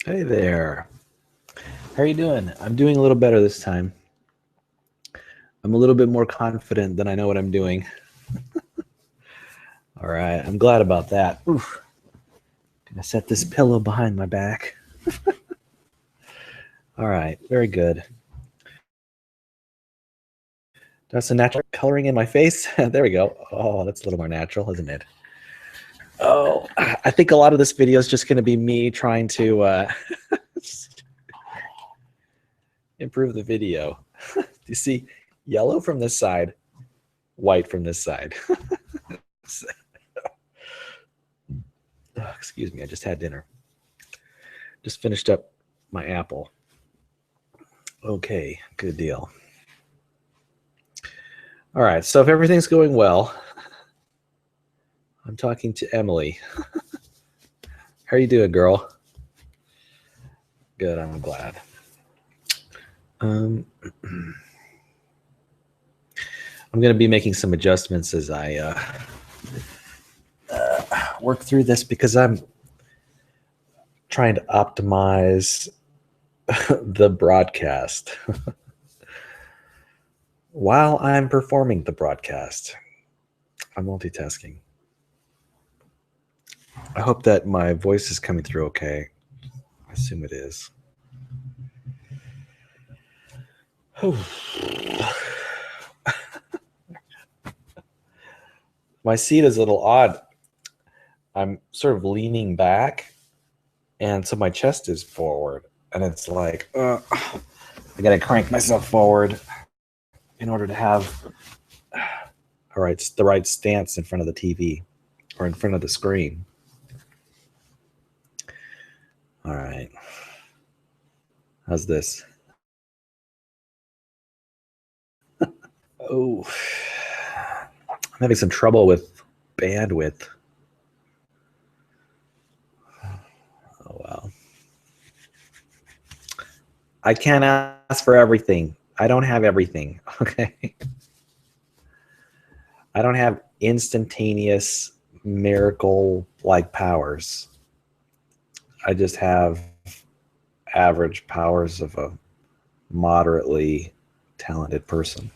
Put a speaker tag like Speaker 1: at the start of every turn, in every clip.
Speaker 1: Hey there. How are you doing? I'm doing a little better this time. I'm a little bit more confident than I know what I'm doing. All right. I'm glad about that. Oof. Gonna set this pillow behind my back. All right. Very good. That's a natural coloring in my face. There we go. Oh, that's a little more natural, isn't it? Oh, I think a lot of this video is just going to be me trying to improve the video. You see yellow from this side, white from this side. Oh, excuse me. I just had dinner. Just finished up my apple. Okay, good deal. All right, so if everything's going well, I'm talking to Emily. How are you doing, girl? Good, I'm glad. I'm going to be making some adjustments as I work through this because I'm trying to optimize the broadcast while I'm performing the broadcast. I'm multitasking. I hope that my voice is coming through okay. I assume it is. My seat is a little odd. I'm sort of leaning back, and so my chest is forward, and it's like I gotta crank myself forward in order to have the right stance in front of the TV or in front of the screen. All right, how's this? Oh, I'm having some trouble with bandwidth. Oh wow. I can't ask for everything. I don't have everything. Okay. I don't have instantaneous miracle like powers. I just have average powers of a moderately talented person.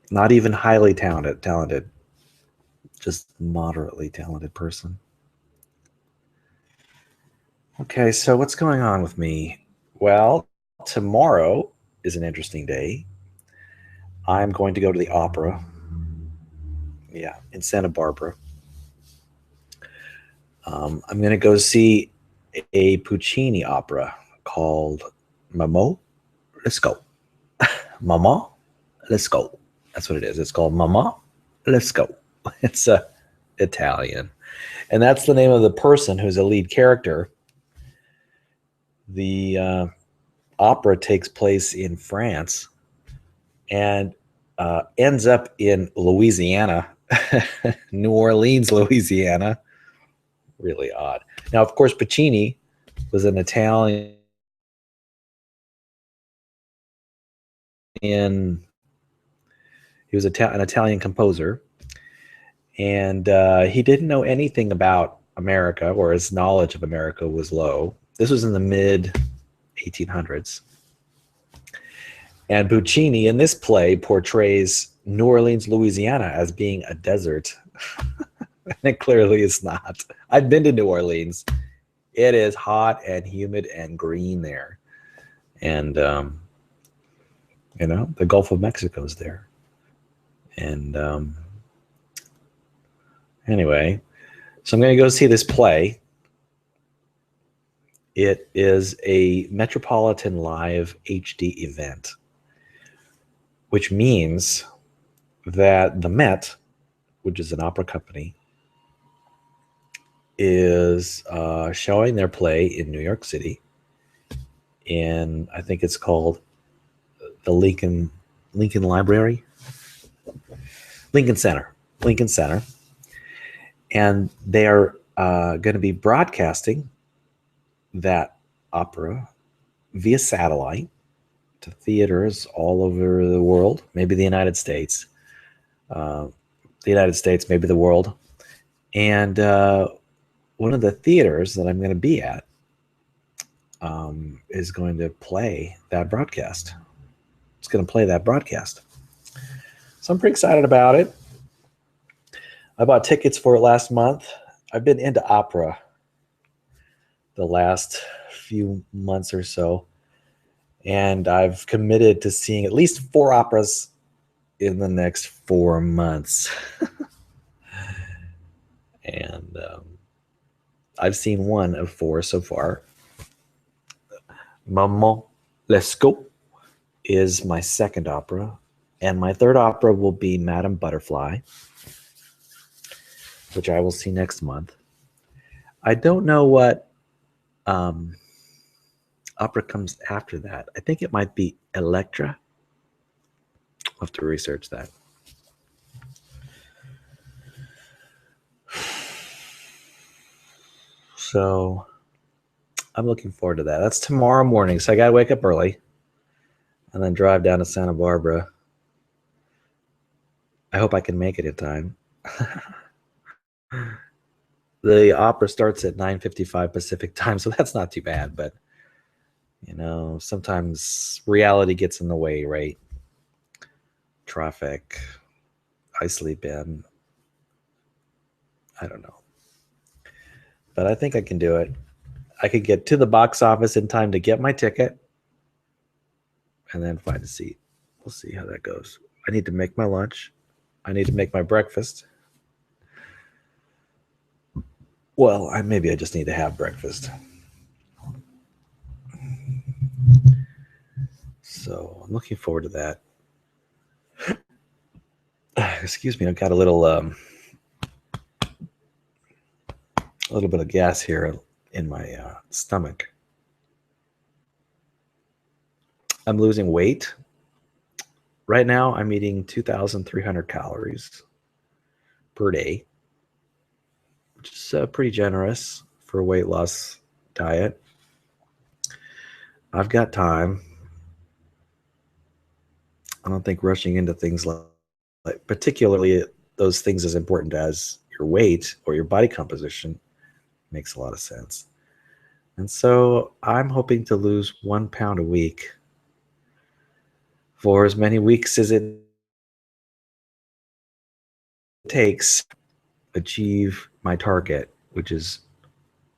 Speaker 1: Not even highly talented, just moderately talented person. Okay, so what's going on with me? Well, tomorrow is an interesting day. I'm going to go to the opera. Yeah, in Santa Barbara. I'm going to go see a Puccini opera called Mamo. Let's go. Mama, let's go. That's what it is. It's called Mama, let's go. It's Italian. And that's the name of the person who's a lead character. The opera takes place in France and ends up in Louisiana, New Orleans, Louisiana. Really odd. Now, of course, Puccini was an Italian. He was an Italian composer, and he didn't know anything about America, or his knowledge of America was low. This was in the mid 1800s. And Puccini in this play portrays New Orleans, Louisiana as being a desert. And it clearly is not. I've been to New Orleans. It is hot and humid and green there. And, the Gulf of Mexico is there. And anyway, so I'm going to go see this play. It is a Metropolitan Live HD event, which means that the Met, which is an opera company, is showing their play in New York City. In I think it's called the Lincoln Library, Lincoln Center, and they are going to be broadcasting that opera via satellite to theaters all over the world, maybe the United States, maybe the world, and one of the theaters that I'm going to be at is going to play that broadcast. It's going to play that broadcast. So I'm pretty excited about it. I bought tickets for it last month. I've been into opera the last few months or so, and I've committed to seeing at least 4 operas in the next 4 months. And I've seen 1 of 4 so far. Maman Lescaut is my second opera, and my third opera will be Madame Butterfly, which I will see next month. I don't know what opera comes after that. I think it might be Elektra. I'll have to research that. So I'm looking forward to that. That's tomorrow morning, so I got to wake up early and then drive down to Santa Barbara. I hope I can make it in time. The opera starts at 9:55 Pacific time, so that's not too bad, but you know, sometimes reality gets in the way, right? Traffic, I sleep in. I don't know. But I think I can do it. I could get to the box office in time to get my ticket and then find a seat. We'll see how that goes. I need to make my lunch. I need to make my breakfast. Well, maybe I just need to have breakfast. So I'm looking forward to that. Excuse me, I've got a little bit of gas here in my stomach. I'm losing weight. Right now, I'm eating 2,300 calories per day, which is pretty generous for a weight loss diet. I've got time. I don't think rushing into things like particularly those things as important as your weight or your body composition makes a lot of sense. And so I'm hoping to lose 1 pound a week for as many weeks as it takes to achieve my target, which is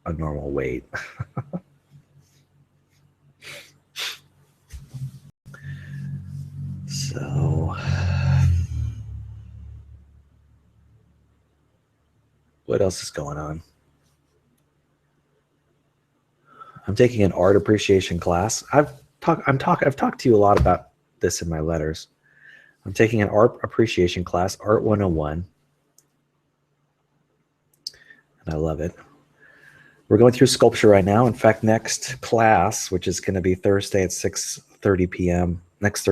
Speaker 1: a normal weight. So what else is going on? I'm taking an art appreciation class. I've talked to you a lot about this in my letters. I'm taking an art appreciation class, Art 101, and I love it. We're going through sculpture right now. In fact, next class, which is going to be Thursday at 6:30 p.m., next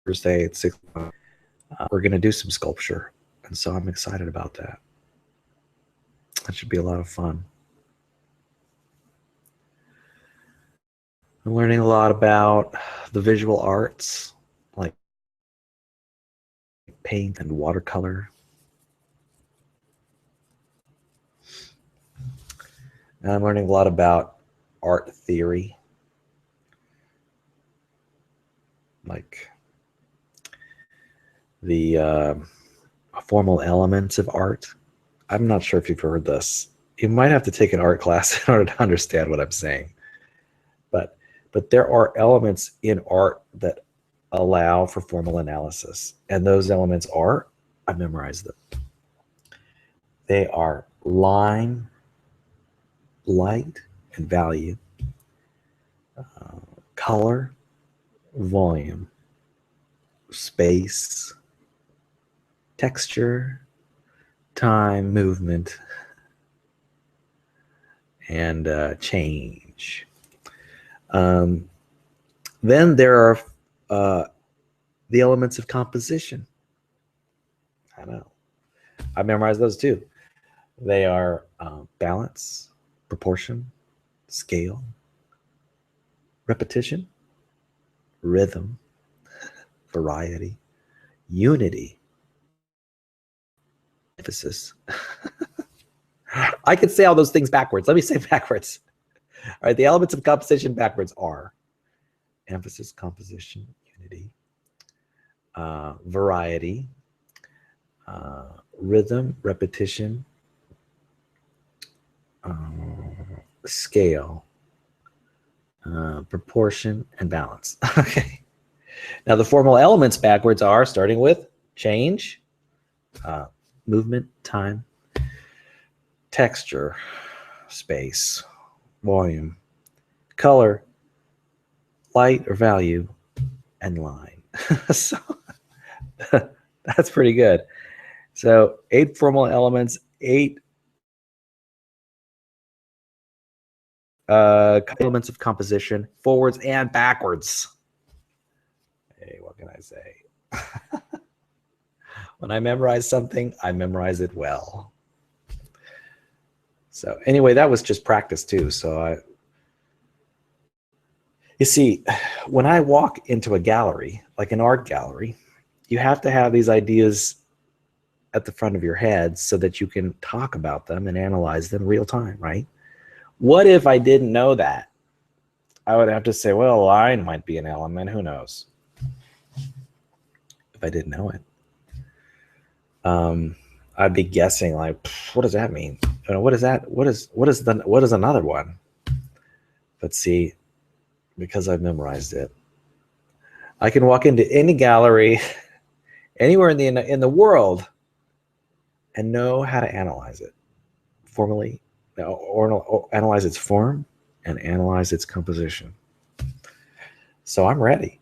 Speaker 1: Thursday at 6, we're going to do some sculpture, and so I'm excited about that. That should be a lot of fun. I'm learning a lot about the visual arts, like paint and watercolor. And I'm learning a lot about art theory, like the formal elements of art. I'm not sure if you've heard this. You might have to take an art class in order to understand what I'm saying. But there are elements in art that allow for formal analysis. And those elements are, I memorized them. They are line, light, and value, color, volume, space, texture, time, movement, and change. Then there are the elements of composition. I know. I memorized those too. They are balance, proportion, scale, repetition, rhythm, variety, unity, emphasis, I could say all those things backwards. Let me say backwards. All right, the elements of composition backwards are emphasis, composition, unity, variety, rhythm, repetition, scale, proportion, and balance. Okay. Now the formal elements backwards are starting with change, movement, time, texture, space, volume, color, light or value, and line. So that's pretty good. So 8 formal elements, 8 elements of composition, forwards and backwards. Hey, what can I say? When I memorize something, I memorize it well. So anyway, that was just practice too. So you see, when I walk into a gallery, like an art gallery, you have to have these ideas at the front of your head so that you can talk about them and analyze them real time, right? What if I didn't know that? I would have to say, well, line might be an element. Who knows? If I didn't know it. I'd be guessing like, what does that mean? You know, what is that? What is another one? But see, because I've memorized it, I can walk into any gallery, anywhere in the world, and know how to analyze it formally, or analyze its form and analyze its composition. So I'm ready.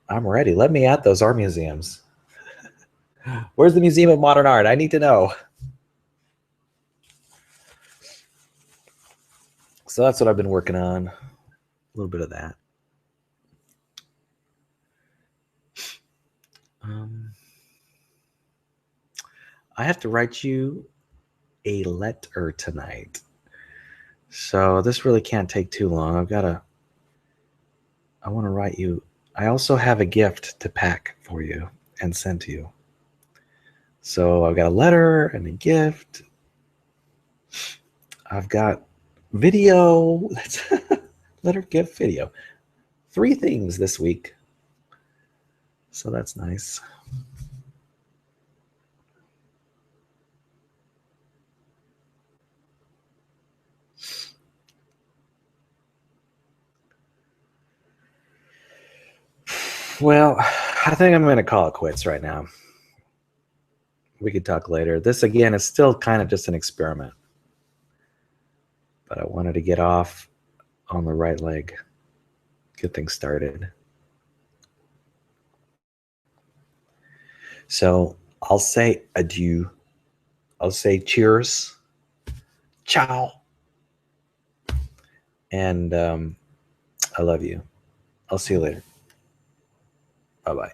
Speaker 1: I'm ready. Let me at those art museums. Where's the Museum of Modern Art? I need to know. So that's what I've been working on. A little bit of that. I have to write you a letter tonight. So this really can't take too long. I want to write you. I also have a gift to pack for you and send to you. So I've got a letter and a gift. I've got video. Letter, gift, video. 3 things this week. So that's nice. Well, I think I'm going to call it quits right now. We could talk later. This, again, is still kind of just an experiment. But I wanted to get off on the right leg, get things started. So I'll say adieu. I'll say cheers. Ciao. And I love you. I'll see you later. Bye-bye.